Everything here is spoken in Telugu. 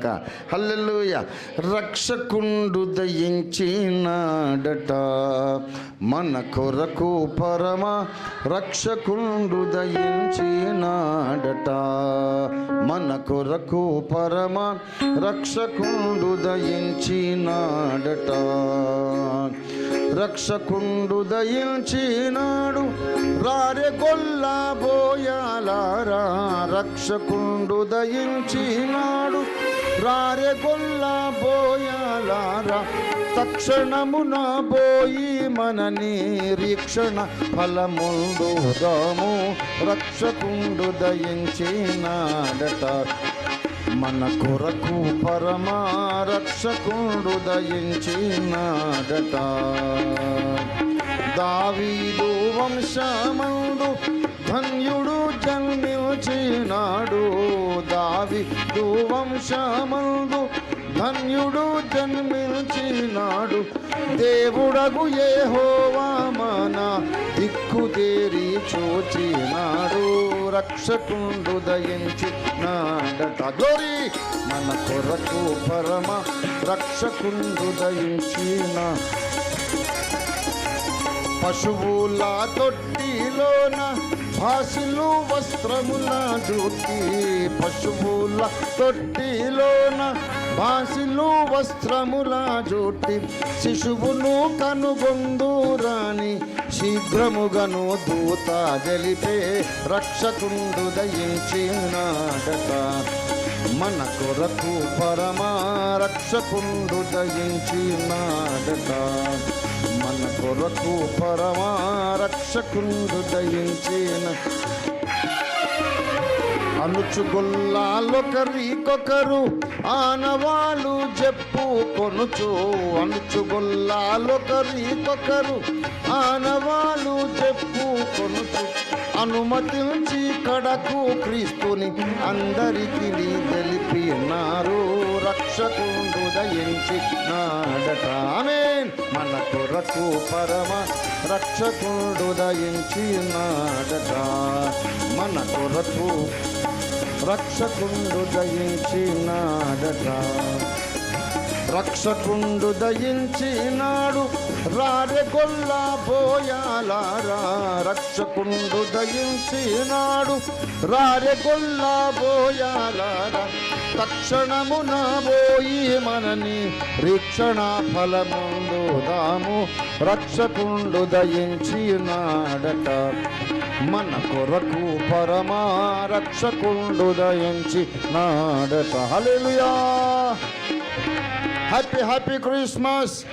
గాక. హల్లెలూయా. రక్షకుండు దయించినాడట మన కొరకు పరమ రక్షకుండు దయించినాడట మన కొరకు పరమ రక్షకుండు దయించినాడట. రక్షకుండు దయించినాడు రారె గొల్లా బోయాలారా. రక్షకుండు దయించినాడు రారె గొల్లా బోయాలారా. తక్షణమున పోయి మన నిరీక్షణ ఫలముందుదాము. రక్షకుండు దయించినాడట మన కొరకు పరమ రక్షకుండు దయించినాడట. దావీదు వంశమందు ధన్యుడు జన్మించినాడు. దావీదు వంశమందు ధన్యుడు జన్మించినాడు. దేవుడగు యెహోవా మన దిక్కుదేరి చూచినాడు. రక్షకుండు దయించినాడట. గ్లోరీ. మన కొరకు పరమ రక్షకుండు దయించిన. పశువుల తొట్టిలోన భాసిలు వస్త్రముల జూటి. పశువుల తొట్టిలోన భాసిలు వస్త్రముల జూటి. శిశువును కనుగొందురాని శీఘ్రముగను దూత జలిపే. రక్షకుండు దయించినాడట మన కొరకు పరమ రక్షకుండు దయించినాడట మన కొరకు పరమ రక్షకుండు దయించిన. అనుచుగొల్లాలొకరికొకరు ఆనవాళ్ళు చెప్పుకొనుచు. అనుచుగొల్లాలొకరికొకరు ఆనవాళ్ళు చెప్పుకొనుచు. అనుమతించి కడకు క్రీస్తుని అందరికీ తెలిపినారు. రక్షకుండు దయించినాడట. ఆమేన్. మన కొరకు పరమ రక్షకుండు దయించినాడట మన కొరకు రక్షకుండు దయించినాడట. రక్షకుండు దయించినాడు రారె గొల్లా బోయాలారా. రక్షకుండు దయించినాడు రారె గొల్లా బోయాలారా. తక్షణమున పోయి మనని రీక్షణ ఫలముందుదాము. రక్షకుండు దయించినాడట మన కొరకు పరమ రక్షకుండు దయించినాడట. హల్లెలూయా. Happy happy Christmas.